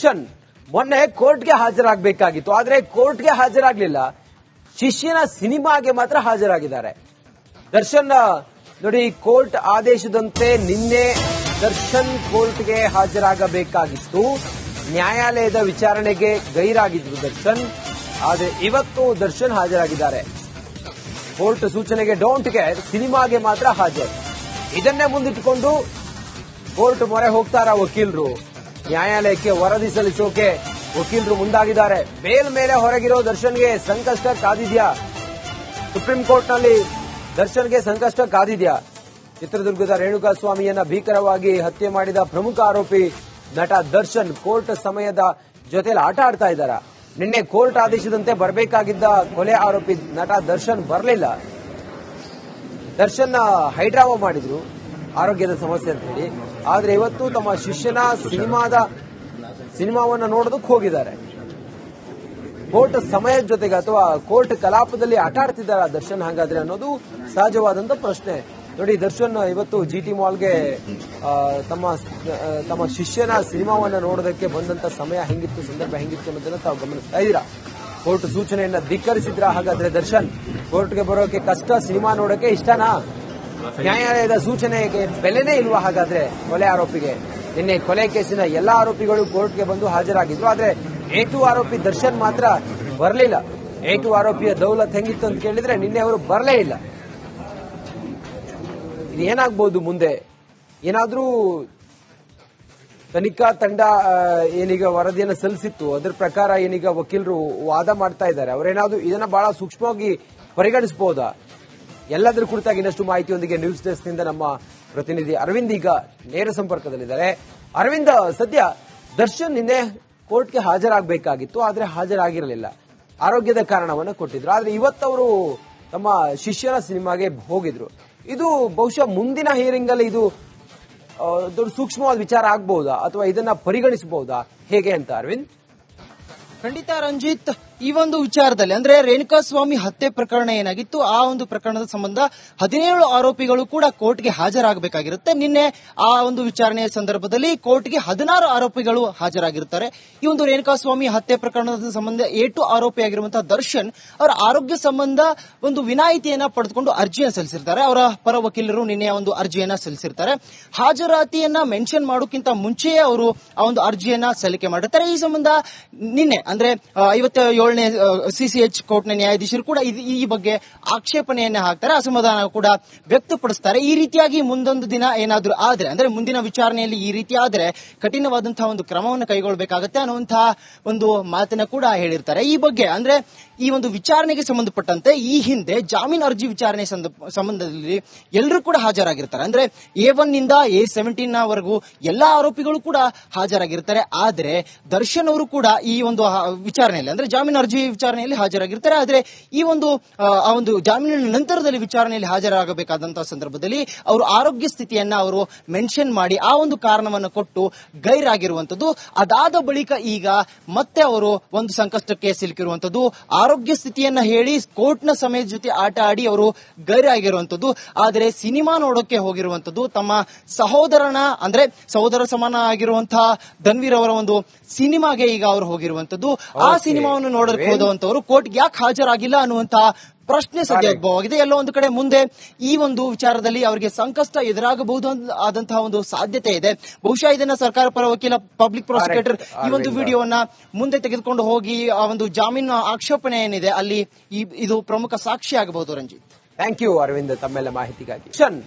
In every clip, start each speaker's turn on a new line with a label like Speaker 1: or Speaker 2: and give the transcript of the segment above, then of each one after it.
Speaker 1: ದರ್ಶನ್ ಮೊನ್ನೆ ಕೋರ್ಟ್ಗೆ ಹಾಜರಾಗಬೇಕಾಗಿತ್ತು, ಆದ್ರೆ ಕೋರ್ಟ್ಗೆ ಹಾಜರಾಗ್ಲಿಲ್ಲ. ಶಿಷ್ಯನ ಸಿನಿಮಾಗೆ ಮಾತ್ರ ಹಾಜರಾಗಿದ್ದಾರೆ. ದರ್ಶನ್ ನೋಡಿ, ಕೋರ್ಟ್ ಆದೇಶದಂತೆ ನಿನ್ನೆ ದರ್ಶನ್ ಕೋರ್ಟ್ಗೆ ಹಾಜರಾಗಬೇಕಾಗಿತ್ತು. ನ್ಯಾಯಾಲಯದ ವಿಚಾರಣೆಗೆ ಗೈರಾಗಿದ್ರು ದರ್ಶನ್. ಆದರೆ ಇವತ್ತು ದರ್ಶನ್ ಹಾಜರಾಗಿದ್ದಾರೆ. ಕೋರ್ಟ್ ಸೂಚನೆಗೆ ಡೋಂಟ್ ಕೇರ್, ಸಿನಿಮಾಗೆ ಮಾತ್ರ ಹಾಜರು. ಇದನ್ನೇ ಮುಂದಿಟ್ಟುಕೊಂಡು ಕೋರ್ಟ್ ಮೊರೆ ಹೋಗ್ತಾರ ವಕೀಲರು. ನ್ಯಾಯಾಲಯಕ್ಕೆ ವರದಿ ಸಲ್ಲಿಸೋಕೆ ವಕೀಲರು ಮುಂದಾಗಿದ್ದಾರೆ. ಬೇಲ್ ಮೇಲೆ ಹೊರಗಿರೋ ದರ್ಶನ್ಗೆ ಸಂಕಷ್ಟ ಕಾದಿದ್ಯಾ? ಸುಪ್ರೀಂ ಕೋರ್ಟ್ನಲ್ಲಿ ದರ್ಶನ್ಗೆ ಸಂಕಷ್ಟ ಕಾದಿದ್ಯಾ? ಚಿತ್ರದುರ್ಗದ ರೇಣುಕಾಸ್ವಾಮಿಯನ್ನ ಭೀಕರವಾಗಿ ಹತ್ಯೆ ಮಾಡಿದ ಪ್ರಮುಖ ಆರೋಪಿ ನಟ ದರ್ಶನ್ ಕೋರ್ಟ್ ಸಮಯದ ಜೊತೆಲಿ ಆಟ ಆಡ್ತಾ ಇದ್ದಾರಾ? ನಿನ್ನೆ ಕೋರ್ಟ್ ಆದೇಶದಂತೆ ಬರಬೇಕಾಗಿದ್ದ ಕೊಲೆ ಆರೋಪಿ ನಟ ದರ್ಶನ್ ಬರಲಿಲ್ಲ. ದರ್ಶನ್ ಹೈಡ್ರಾಮಾ ಮಾಡಿದ್ರು ಆರೋಗ್ಯದ ಸಮಸ್ಯೆ ಅಂತ ಹೇಳಿ. ಆದ್ರೆ ಇವತ್ತು ತಮ್ಮ ಶಿಷ್ಯನ ಸಿನಿಮಾವನ್ನ ನೋಡೋದಕ್ಕೆ ಹೋಗಿದ್ದಾರೆ. ಕೋರ್ಟ್ ಸಮಯದ ಜೊತೆಗೆ ಅಥವಾ ಕೋರ್ಟ್ ಕಲಾಪದಲ್ಲಿ ಆಟ ಆಡ್ತಿದ್ದಾರ ದರ್ಶನ್ ಹಾಗಾದ್ರೆ ಅನ್ನೋದು ಸಹಜವಾದಂತ ಪ್ರಶ್ನೆ. ನೋಡಿ, ದರ್ಶನ್ ಇವತ್ತು ಜಿಟಿ ಮಾಲ್ಗೆ ತಮ್ಮ ಶಿಷ್ಯನ ಸಿನಿಮಾವನ್ನ ನೋಡೋದಕ್ಕೆ ಬಂದಂತ ಸಮಯ ಹೆಂಗಿತ್ತು, ಸಂದರ್ಭ ಹೆಂಗಿತ್ತು ಅನ್ನೋದನ್ನ ತಾವು ಗಮನಿಸ್ತಾ ಇದ್ದೀರಾ. ಕೋರ್ಟ್ ಸೂಚನೆಯನ್ನ ಧಿಕ್ಕರಿಸಿದ್ರ ಹಾಗಾದ್ರೆ ದರ್ಶನ್ ಕೋರ್ಟ್ಗೆ ಬರೋಕೆ ಕಷ್ಟ, ಸಿನಿಮಾ ನೋಡೋಕೆ ಇಷ್ಟನಾ? ನ್ಯಾಯಾಲಯದ ಸೂಚನೆಗೆ ಬೆಲೆನೇ ಇಲ್ವಾ ಹಾಗಾದ್ರೆ ಕೊಲೆ ಆರೋಪಿಗೆ? ನಿನ್ನೆ ಕೊಲೆ ಕೇಸಿನ ಎಲ್ಲಾ ಆರೋಪಿಗಳು ಕೋರ್ಟ್ಗೆ ಬಂದು ಹಾಜರಾಗಿದ್ರು. ಆದ್ರೆ A2 ಆರೋಪಿ ದರ್ಶನ್ ಮಾತ್ರ ಬರಲಿಲ್ಲ. A2 ಆರೋಪಿಯ ದೌಲತ್ ಹೆಂಗಿತ್ತು ಅಂತ ಕೇಳಿದ್ರೆ ನಿನ್ನೆ ಅವರು ಬರಲೇ ಇಲ್ಲ. ಇದು ಏನಾಗಬಹುದು ಮುಂದೆ? ಏನಾದ್ರೂ ತನಿಖಾ ತಂಡ ಏನೀಗ ವರದಿಯನ್ನು ಸಲ್ಲಿಸಿತ್ತು, ಅದರ ಪ್ರಕಾರ ಏನೀಗ ವಕೀಲರು ವಾದ ಮಾಡ್ತಾ ಇದ್ದಾರೆ. ಅವರೇನಾದ್ರೂ ಇದನ್ನ ಬಹಳ ಸೂಕ್ಷ್ಮವಾಗಿ ಪರಿಗಣಿಸಬಹುದಾ? ಎಲ್ಲದರ ಕುರಿತಾಗಿ ಇನ್ನಷ್ಟು ಮಾಹಿತಿಯೊಂದಿಗೆ ನ್ಯೂಸ್ ಡೆಸ್ಕ್ ನಿಂದ ನಮ್ಮ ಪ್ರತಿನಿಧಿ ಅರವಿಂದ್ ಈಗ ನೇರ ಸಂಪರ್ಕದಲ್ಲಿದ್ದಾರೆ. ಅರವಿಂದ್, ಸದ್ಯ ದರ್ಶನ್ ನಿನ್ನೆ ಕೋರ್ಟ್ಗೆ ಹಾಜರಾಗಬೇಕಾಗಿತ್ತು, ಆದ್ರೆ ಹಾಜರಾಗಿರಲಿಲ್ಲ. ಆರೋಗ್ಯದ ಕಾರಣವನ್ನು ಕೊಟ್ಟಿದ್ರು. ಆದ್ರೆ ಇವತ್ತವರು ತಮ್ಮ ಶಿಷ್ಯನ ಸಿನಿಮಾಗೆ ಹೋಗಿದ್ರು. ಇದು ಬಹುಶಃ ಮುಂದಿನ ಹಿಯರಿಂಗ್ ಅಲ್ಲಿ ಇದು ದೊಡ್ಡ ಸೂಕ್ಷ್ಮವಾದ ವಿಚಾರ ಆಗಬಹುದಾ ಅಥವಾ ಇದನ್ನ ಪರಿಗಣಿಸಬಹುದಾ, ಹೇಗೆ ಅಂತ ಅರವಿಂದ್?
Speaker 2: ಖಂಡಿತ ರಂಜಿತ್, ಈ ಒಂದು ವಿಚಾರದಲ್ಲಿ ಅಂದ್ರೆ ರೇಣುಕಾಸ್ವಾಮಿ ಹತ್ಯೆ ಪ್ರಕರಣ ಏನಾಗಿತ್ತು, ಆ ಒಂದು ಪ್ರಕರಣದ ಸಂಬಂಧ 17 ಆರೋಪಿಗಳು ಕೂಡ ಕೋರ್ಟ್ಗೆ ಹಾಜರಾಗಬೇಕಾಗಿರುತ್ತೆ. ನಿನ್ನೆ ಆ ಒಂದು ವಿಚಾರಣೆಯ ಸಂದರ್ಭದಲ್ಲಿ ಕೋರ್ಟ್ಗೆ 16 ಆರೋಪಿಗಳು ಹಾಜರಾಗಿರುತ್ತಾರೆ. ಈ ಒಂದು ರೇಣುಕಾಸ್ವಾಮಿ ಹತ್ಯೆ ಪ್ರಕರಣದ ಸಂಬಂಧ A2 ಆರೋಪಿಯಾಗಿರುವಂತಹ ದರ್ಶನ್ ಅವರ ಆರೋಗ್ಯ ಸಂಬಂಧ ಒಂದು ವಿನಾಯಿತಿಯನ್ನ ಪಡೆದುಕೊಂಡು ಅರ್ಜಿಯನ್ನು ಸಲ್ಲಿಸಿರ್ತಾರೆ. ಅವರ ಪರ ವಕೀಲರು ನಿನ್ನೆ ಒಂದು ಅರ್ಜಿಯನ್ನ ಸಲ್ಲಿಸಿರ್ತಾರೆ. ಹಾಜರಾತಿಯನ್ನ ಮೆನ್ಷನ್ ಮಾಡೋಕ್ಕಿಂತ ಮುಂಚೆಯೇ ಅವರು ಆ ಒಂದು ಅರ್ಜಿಯನ್ನ ಸಲ್ಲಿಕೆ ಮಾಡಿರ್ತಾರೆ. ಈ ಸಂಬಂಧ ನಿನ್ನೆ ಅಂದ್ರೆ 57ನೇ CCH ಕೋರ್ಟ್ನ ನ್ಯಾಯಾಧೀಶರು ಕೂಡ ಈ ಬಗ್ಗೆ ಆಕ್ಷೇಪಣೆಯನ್ನ ಹಾಕ್ತಾರೆ, ಅಸಮಾಧಾನ ಕೂಡ ವ್ಯಕ್ತಪಡಿಸ್ತಾರೆ. ಈ ರೀತಿಯಾಗಿ ಮುಂದೊಂದು ದಿನ ಏನಾದ್ರೂ ಆದ್ರೆ ಅಂದ್ರೆ ಮುಂದಿನ ವಿಚಾರಣೆಯಲ್ಲಿ ಈ ರೀತಿ ಆದ್ರೆ ಕಠಿಣವಾದಂತಹ ಒಂದು ಕ್ರಮವನ್ನು ಕೈಗೊಳ್ಳಬೇಕಾಗುತ್ತೆ ಅನ್ನುವಂತಹ ಒಂದು ಮಾತನ್ನ ಕೂಡ ಹೇಳಿರ್ತಾರೆ. ಈ ಬಗ್ಗೆ ಅಂದ್ರೆ ಈ ಒಂದು ವಿಚಾರಣೆಗೆ ಸಂಬಂಧಪಟ್ಟಂತೆ ಈ ಹಿಂದೆ ಜಾಮೀನು ಅರ್ಜಿ ವಿಚಾರಣೆ ಸಂಬಂಧದಲ್ಲಿ ಎಲ್ಲರೂ ಕೂಡ ಹಾಜರಾಗಿರ್ತಾರೆ. ಅಂದ್ರೆ A1 ನಿಂದ A17 ವರೆಗೂ ಎಲ್ಲಾ ಆರೋಪಿಗಳು ಕೂಡ ಹಾಜರಾಗಿರ್ತಾರೆ. ಆದ್ರೆ ದರ್ಶನ್ ಅವರು ಕೂಡ ಈ ಒಂದು ವಿಚಾರಣೆಯಲ್ಲಿ ಅಂದ್ರೆ ಜಾಮೀನು ಅರ್ಜಿ ವಿಚಾರಣೆಯಲ್ಲಿ ಹಾಜರಾಗಿರ್ತಾರೆ. ಆದ್ರೆ ಈ ಒಂದು ಆ ಒಂದು ಜಾಮೀನಿನ ನಂತರದಲ್ಲಿ ವಿಚಾರಣೆಯಲ್ಲಿ ಹಾಜರಾಗಬೇಕಾದಂತಹ ಸಂದರ್ಭದಲ್ಲಿ ಅವರು ಆರೋಗ್ಯ ಸ್ಥಿತಿಯನ್ನ ಅವರು ಮೆನ್ಷನ್ ಮಾಡಿ ಆ ಒಂದು ಕಾರಣವನ್ನು ಕೊಟ್ಟು ಗೈರಾಗಿರುವಂತದ್ದು. ಅದಾದ ಬಳಿಕ ಈಗ ಮತ್ತೆ ಅವರು ಒಂದು ಸಂಕಷ್ಟಕ್ಕೆ ಸಿಲುಕಿರುವಂತದ್ದು. ಆರೋಗ್ಯ ಸ್ಥಿತಿಯನ್ನ ಹೇಳಿ ಕೋರ್ಟ್ನ ಸಮಯದ ಜೊತೆ ಆಟ ಆಡಿ ಅವರು ಗೈರಾಗಿರುವಂತದ್ದು. ಆದರೆ ಸಿನಿಮಾ ನೋಡೋಕೆ ಹೋಗಿರುವಂತದ್ದು ತಮ್ಮ ಸಹೋದರನ ಅಂದ್ರೆ ಸಹೋದರ ಸಮಾನ ಆಗಿರುವಂತಹ ಧನ್ವೀರ್ ಅವರ ಒಂದು ಸಿನಿಮಾಗೆ ಈಗ ಅವರು ಹೋಗಿರುವಂತದ್ದು. ಆ ಸಿನಿಮಾವನ್ನು ನೋಡೋಕೆ ಹೋದವಂತವರು ಕೋರ್ಟ್ಗೆ ಯಾಕೆ ಹಾಜರಾಗಿಲ್ಲ ಅನ್ನುವಂತಹ ಪ್ರಶ್ನೆ ಸದ್ಯ ಉದ್ಭವವಾಗಿದೆ. ಎಲ್ಲೋ ಒಂದು ಕಡೆ ಮುಂದೆ ಈ ಒಂದು ವಿಚಾರದಲ್ಲಿ ಅವರಿಗೆ ಸಂಕಷ್ಟ ಎದುರಾಗಬಹುದು ಆದಂತಹ ಒಂದು ಸಾಧ್ಯತೆ ಇದೆ. ಬಹುಶಃ ಇದನ್ನ ಸರ್ಕಾರ ಪರ ವಕೀಲ ಪಬ್ಲಿಕ್ ಪ್ರಾಸಿಕ್ಯೂಟರ್ ಈ ಒಂದು ವಿಡಿಯೋವನ್ನ ಮುಂದೆ ತೆಗೆದುಕೊಂಡು ಹೋಗಿ ಆ ಒಂದು ಜಾಮೀನು ಆಕ್ಷೇಪಣೆ ಏನಿದೆ ಅಲ್ಲಿ ಇದು ಪ್ರಮುಖ ಸಾಕ್ಷಿ ಆಗಬಹುದು. ರಂಜಿತ್,
Speaker 1: ಥ್ಯಾಂಕ್ ಯು ಅರವಿಂದ್ ತಮ್ಮೆಲ್ಲ ಮಾಹಿತಿಗಾಗಿ.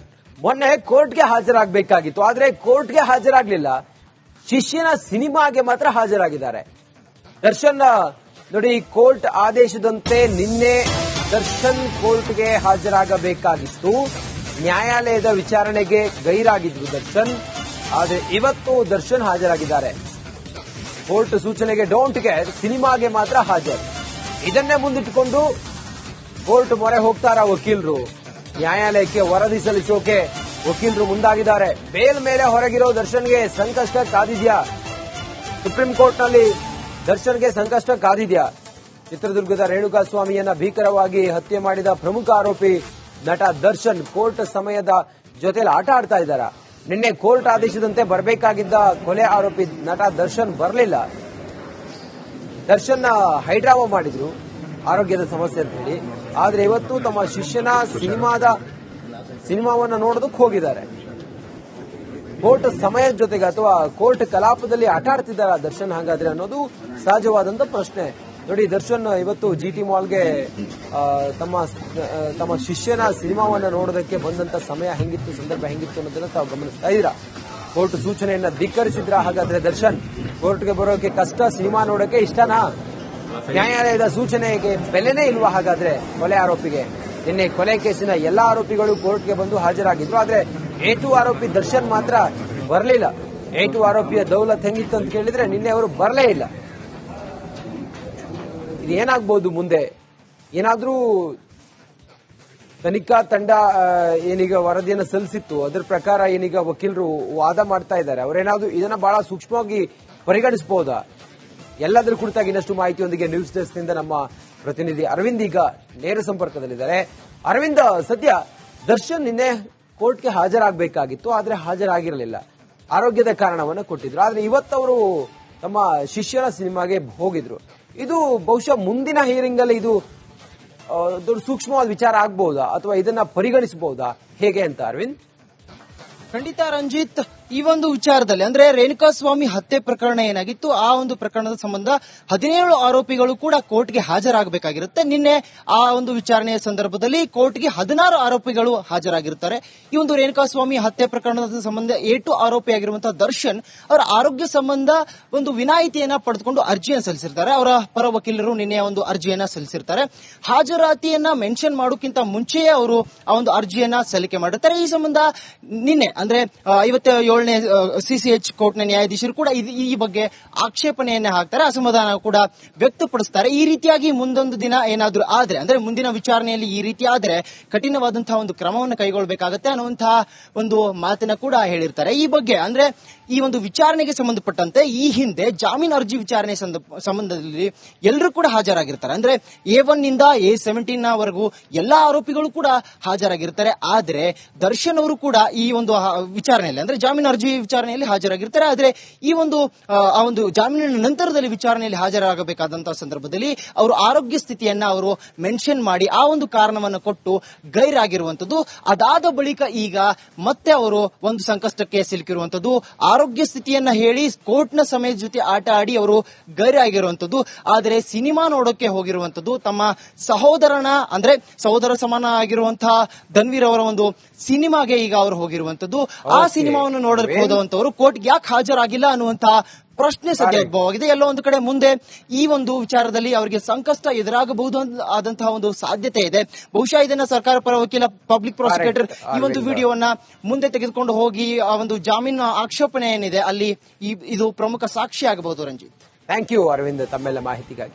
Speaker 1: ಮೊನ್ನೆ ಕೋರ್ಟ್ಗೆ ಹಾಜರಾಗಬೇಕಾಗಿತ್ತು, ಆದ್ರೆ ಕೋರ್ಟ್ಗೆ ಹಾಜರಾಗ್ಲಿಲ್ಲ. ಶಿಷ್ಯನ ಸಿನಿಮಾಗೆ ಮಾತ್ರ ಹಾಜರಾಗಿದ್ದಾರೆ. ದರ್ಶನ್ ನೋಡಿ, ಕೋರ್ಟ್ ಆದೇಶದಂತೆ ನಿನ್ನೆ ದರ್ಶನ್ ಕೋರ್ಟ್ಗೆ ಹಾಜರಾಗಬೇಕಾಗಿತ್ತು. ನ್ಯಾಯಾಲಯದ ವಿಚಾರಣೆಗೆ ಗೈರಾಗಿದ್ರು ದರ್ಶನ್. ಆದರೆ ಇವತ್ತು ದರ್ಶನ್ ಹಾಜರಾಗಿದ್ದಾರೆ. ಕೋರ್ಟ್ ಸೂಚನೆಗೆ ಡೋಂಟ್ ಕೇರ್, ಸಿನಿಮಾಗೆ ಮಾತ್ರ ಹಾಜರು. ಇದನ್ನೇ ಮುಂದಿಟ್ಟುಕೊಂಡು ಕೋರ್ಟ್ ಮೊರೆ ಹೋಗ್ತಾರ ವಕೀಲರು. ನ್ಯಾಯಾಲಯಕ್ಕೆ ವರದಿ ಸಲ್ಲಿಸೋಕೆ ವಕೀಲರು ಮುಂದಾಗಿದ್ದಾರೆ. ಬೇಲ್ ಮೇಲೆ ಹೊರಗಿರೋ ದರ್ಶನ್ಗೆ ಸಂಕಷ್ಟ ಕಾದಿದ್ಯಾ? ಸುಪ್ರೀಂ ಕೋರ್ಟ್ನಲ್ಲಿ ದರ್ಶನ್ಗೆ ಸಂಕಷ್ಟ ಕಾದಿದ್ಯಾ? ಚಿತ್ರದುರ್ಗದ ರೇಣುಕಾಸ್ವಾಮಿಯನ್ನ ಭೀಕರವಾಗಿ ಹತ್ಯೆ ಮಾಡಿದ ಪ್ರಮುಖ ಆರೋಪಿ ನಟ ದರ್ಶನ್ ಕೋರ್ಟ್ ಸಮಯದ ಜೊತೆಲಿ ಆಟ ಆಡ್ತಾ ಇದ್ದಾರಾ? ನಿನ್ನೆ ಕೋರ್ಟ್ ಆದೇಶದಂತೆ ಬರಬೇಕಾಗಿದ್ದ ಕೊಲೆ ಆರೋಪಿ ನಟ ದರ್ಶನ್ ಬರಲಿಲ್ಲ. ದರ್ಶನ್ ಹೈಡ್ರಾಮಾ ಮಾಡಿದ್ರು ಆರೋಗ್ಯದ ಸಮಸ್ಯೆ ಅಂತ ಹೇಳಿ. ಆದ್ರೆ ಇವತ್ತು ತಮ್ಮ ಶಿಷ್ಯನ ಸಿನಿಮಾವನ್ನ ನೋಡೋದಕ್ಕೆ ಹೋಗಿದ್ದಾರೆ. ಕೋರ್ಟ್ ಸಮಯದ ಜೊತೆಗೆ ಅಥವಾ ಕೋರ್ಟ್ ಕಲಾಪದಲ್ಲಿ ಆಟ ಆಡ್ತಿದ್ದಾರ ದರ್ಶನ್ ಹಾಗಾದ್ರೆ ಅನ್ನೋದು ಸಹಜವಾದಂತ ಪ್ರಶ್ನೆ. ನೋಡಿ, ದರ್ಶನ್ ಇವತ್ತು GT ಮಾಲ್ಗೆ ತಮ್ಮ ಶಿಷ್ಯನ ಸಿನಿಮಾವನ್ನ ನೋಡೋದಕ್ಕೆ ಬಂದಂತ ಸಮಯ ಹೆಂಗಿತ್ತು, ಸಂದರ್ಭ ಹೆಂಗಿತ್ತು ಅನ್ನೋದನ್ನ ತಾವು ಗಮನಿಸ್ತಾ ಇದ್ದೀರಾ. ಕೋರ್ಟ್ ಸೂಚನೆಯನ್ನ ಧಿಕ್ಕರಿಸಿದ್ರ ಹಾಗಾದ್ರೆ ದರ್ಶನ್ ಕೋರ್ಟ್ಗೆ ಬರೋಕೆ ಕಷ್ಟ, ಸಿನಿಮಾ ನೋಡೋಕೆ ಇಷ್ಟನಾ? ನ್ಯಾಯಾಲಯದ ಸೂಚನೆಗೆ ಬೆಲೆನೇ ಇಲ್ವಾ ಹಾಗಾದ್ರೆ ಕೊಲೆ ಆರೋಪಿಗೆ? ನಿನ್ನೆ ಕೊಲೆ ಕೇಸಿನ ಎಲ್ಲಾ ಆರೋಪಿಗಳು ಕೋರ್ಟ್ಗೆ ಬಂದು ಹಾಜರಾಗಿದ್ರು. ಆದ್ರೆ A2 ಆರೋಪಿ ದರ್ಶನ್ ಮಾತ್ರ ಬರಲಿಲ್ಲ. A2 ಆರೋಪಿಯ ದೌಲತ್ ಹೆಂಗಿತ್ತು ಅಂತ ಕೇಳಿದ್ರೆ ನಿನ್ನೆ ಅವರು ಬರಲೇ ಇಲ್ಲ. ಇದು ಏನಾಗ್ಬಹುದು ಮುಂದೆ? ಏನಾದ್ರೂ ತನಿಖಾ ತಂಡ ಏನೀಗ ವರದಿಯನ್ನು ಸಲ್ಲಿಸಿತ್ತು, ಅದರ ಪ್ರಕಾರ ಏನೀಗ ವಕೀಲರು ವಾದ ಮಾಡ್ತಾ ಇದ್ದಾರೆ. ಅವರೇನಾದ್ರೂ ಇದನ್ನ ಬಹಳ ಸೂಕ್ಷ್ಮವಾಗಿ ಪರಿಗಣಿಸಬಹುದಾ? ಎಲ್ಲದರ ಕುರಿತಾಗಿ ಇನ್ನಷ್ಟು ಮಾಹಿತಿಯೊಂದಿಗೆ ನ್ಯೂಸ್ ಡೆಸ್ಕ್ ನಿಂದ ನಮ್ಮ ಪ್ರತಿನಿಧಿ ಅರವಿಂದ್ ಈಗ ನೇರ ಸಂಪರ್ಕದಲ್ಲಿದ್ದಾರೆ. ಅರವಿಂದ್, ಸದ್ಯ ದರ್ಶನ್ ನಿನ್ನೆ ಕೋರ್ಟ್ಗೆ ಹಾಜರಾಗಬೇಕಾಗಿತ್ತು, ಆದ್ರೆ ಹಾಜರಾಗಿರಲಿಲ್ಲ. ಆರೋಗ್ಯದ ಕಾರಣವನ್ನು ಕೊಟ್ಟಿದ್ರು. ಆದ್ರೆ ಇವತ್ತವರು ತಮ್ಮ ಶಿಷ್ಯನ ಸಿನಿಮಾಗೆ ಹೋಗಿದ್ರು. ಇದು ಬಹುಶಃ ಮುಂದಿನ ಹಿಯರಿಂಗ್ ಅಲ್ಲಿ ಇದು ದೊಡ್ಡ ಸೂಕ್ಷ್ಮವಾದ ವಿಚಾರ ಆಗಬಹುದಾ ಅಥವಾ ಇದನ್ನ ಪರಿಗಣಿಸಬಹುದಾ, ಹೇಗೆ ಅಂತ ಅರವಿಂದ್?
Speaker 2: ಖಂಡಿತ ರಂಜಿತ್, ಈ ಒಂದು ವಿಚಾರದಲ್ಲಿ ಅಂದ್ರೆ ರೇಣುಕಾಸ್ವಾಮಿ ಹತ್ಯೆ ಪ್ರಕರಣ ಏನಾಗಿತ್ತು, ಆ ಒಂದು ಪ್ರಕರಣದ ಸಂಬಂಧ 17 ಆರೋಪಿಗಳು ಕೂಡ ಕೋರ್ಟ್ಗೆ ಹಾಜರಾಗಬೇಕಾಗಿರುತ್ತೆ. ನಿನ್ನೆ ಆ ಒಂದು ವಿಚಾರಣೆಯ ಸಂದರ್ಭದಲ್ಲಿ ಕೋರ್ಟ್ಗೆ 16 ಆರೋಪಿಗಳು ಹಾಜರಾಗಿರುತ್ತಾರೆ. ಈ ಒಂದು ರೇಣುಕಾಸ್ವಾಮಿ ಹತ್ಯೆ ಪ್ರಕರಣದ ಸಂಬಂಧ A2 ಆರೋಪಿಯಾಗಿರುವಂತಹ ದರ್ಶನ್ ಅವರ ಆರೋಗ್ಯ ಸಂಬಂಧ ಒಂದು ವಿನಾಯಿತಿಯನ್ನ ಪಡೆದುಕೊಂಡು ಅರ್ಜಿಯನ್ನು ಸಲ್ಲಿಸಿರ್ತಾರೆ. ಅವರ ಪರ ವಕೀಲರು ನಿನ್ನೆ ಒಂದು ಅರ್ಜಿಯನ್ನ ಸಲ್ಲಿಸಿರ್ತಾರೆ. ಹಾಜರಾತಿಯನ್ನ ಮೆನ್ಷನ್ ಮಾಡೋಕ್ಕಿಂತ ಮುಂಚೆಯೇ ಅವರು ಆ ಒಂದು ಅರ್ಜಿಯನ್ನ ಸಲ್ಲಿಕೆ ಮಾಡಿರ್ತಾರೆ. ಈ ಸಂಬಂಧ ನಿನ್ನೆ ಅಂದ್ರೆ 57ನೇ CCH ಕೋರ್ಟ್ನ ನ್ಯಾಯಾಧೀಶರು ಕೂಡ ಈ ಬಗ್ಗೆ ಆಕ್ಷೇಪಣೆಯನ್ನ ಹಾಕ್ತಾರೆ, ಅಸಮಾಧಾನ ಕೂಡ ವ್ಯಕ್ತಪಡಿಸ್ತಾರೆ. ಈ ರೀತಿಯಾಗಿ ಮುಂದೊಂದು ದಿನ ಏನಾದ್ರೂ ಆದ್ರೆ ಅಂದ್ರೆ ಮುಂದಿನ ವಿಚಾರಣೆಯಲ್ಲಿ ಈ ರೀತಿ ಆದ್ರೆ ಕಠಿಣವಾದಂತಹ ಒಂದು ಕ್ರಮವನ್ನು ಕೈಗೊಳ್ಳಬೇಕಾಗತ್ತೆ ಅನ್ನುವಂತಹ ಒಂದು ಮಾತನ್ನ ಕೂಡ ಹೇಳಿರ್ತಾರೆ. ಈ ಬಗ್ಗೆ ಅಂದ್ರೆ ಈ ಒಂದು ವಿಚಾರಣೆಗೆ ಸಂಬಂಧಪಟ್ಟಂತೆ ಈ ಹಿಂದೆ ಜಾಮೀನು ಅರ್ಜಿ ವಿಚಾರಣೆ ಸಂಬಂಧದಲ್ಲಿ ಎಲ್ಲರೂ ಕೂಡ ಹಾಜರಾಗಿರ್ತಾರೆ. ಅಂದ್ರೆ A1 ನಿಂದ A17 ವರೆಗೂ ಎಲ್ಲಾ ಆರೋಪಿಗಳು ಕೂಡ ಹಾಜರಾಗಿರ್ತಾರೆ. ಆದ್ರೆ ದರ್ಶನ್ ಅವರು ಕೂಡ ಈ ಒಂದು ವಿಚಾರಣೆಯಲ್ಲಿ ಅಂದ್ರೆ ಜಾಮೀನು ಅರ್ಜಿ ವಿಚಾರಣೆಯಲ್ಲಿ ಹಾಜರಾಗಿರ್ತಾರೆ. ಆದ್ರೆ ಈ ಒಂದು ಆ ಒಂದು ಜಾಮೀನಿನ ನಂತರದಲ್ಲಿ ವಿಚಾರಣೆಯಲ್ಲಿ ಹಾಜರಾಗಬೇಕಾದಂತಹ ಸಂದರ್ಭದಲ್ಲಿ ಅವರು ಆರೋಗ್ಯ ಸ್ಥಿತಿಯನ್ನ ಅವರು ಮೆನ್ಷನ್ ಮಾಡಿ ಆ ಒಂದು ಕಾರಣವನ್ನು ಕೊಟ್ಟು ಗೈರಾಗಿರುವಂತದ್ದು. ಅದಾದ ಬಳಿಕ ಈಗ ಮತ್ತೆ ಅವರು ಒಂದು ಸಂಕಷ್ಟಕ್ಕೆ ಸಿಲುಕಿರುವಂತದ್ದು. ಆರೋಗ್ಯ ಸ್ಥಿತಿಯನ್ನ ಹೇಳಿ ಕೋರ್ಟ್ನ ಸಮಯದ ಜೊತೆ ಆಟ ಆಡಿ ಅವರು ಗೈರಾಗಿರುವಂತದ್ದು. ಆದರೆ ಸಿನಿಮಾ ನೋಡೋಕೆ ಹೋಗಿರುವಂತದ್ದು ತಮ್ಮ ಸಹೋದರನ ಅಂದ್ರೆ ಸಹೋದರ ಸಮಾನ ಆಗಿರುವಂತಹ ಧನ್ವೀರ್ ಅವರ ಒಂದು ಸಿನಿಮಾಗೆ ಈಗ ಅವರು ಹೋಗಿರುವಂತದ್ದು. ಆ ಸಿನಿಮಾವನ್ನು ನೋಡಕ್ಕೆ ಹೋದವಂತವರು ಕೋರ್ಟ್ಗೆ ಯಾಕೆ ಹಾಜರಾಗಿಲ್ಲ ಅನ್ನುವಂತಹ ಪ್ರಶ್ನೆ ಸದ್ಯ ಉದ್ಭವವಾಗಿದೆ. ಎಲ್ಲೋ ಒಂದು ಕಡೆ ಮುಂದೆ ಈ ಒಂದು ವಿಚಾರದಲ್ಲಿ ಅವರಿಗೆ ಸಂಕಷ್ಟ ಎದುರಾಗಬಹುದು ಆದಂತಹ ಒಂದು ಸಾಧ್ಯತೆ ಇದೆ. ಬಹುಶಃ ಇದನ್ನ ಸರ್ಕಾರ ಪರ ವಕೀಲ ಪಬ್ಲಿಕ್ ಪ್ರಾಸಿಕ್ಯೂಟರ್ ಈ ಒಂದು ವಿಡಿಯೋವನ್ನ ಮುಂದೆ ತೆಗೆದುಕೊಂಡು ಹೋಗಿ ಆ ಒಂದು ಜಾಮೀನು ಆಕ್ಷೇಪಣೆ ಏನಿದೆ ಅಲ್ಲಿ ಇದು ಪ್ರಮುಖ ಸಾಕ್ಷಿ ಆಗಬಹುದು. ರಂಜಿತ್,
Speaker 1: ಥ್ಯಾಂಕ್ ಯು ಅರವಿಂದ್ ತಮ್ಮೆಲ್ಲ ಮಾಹಿತಿಗಾಗಿ.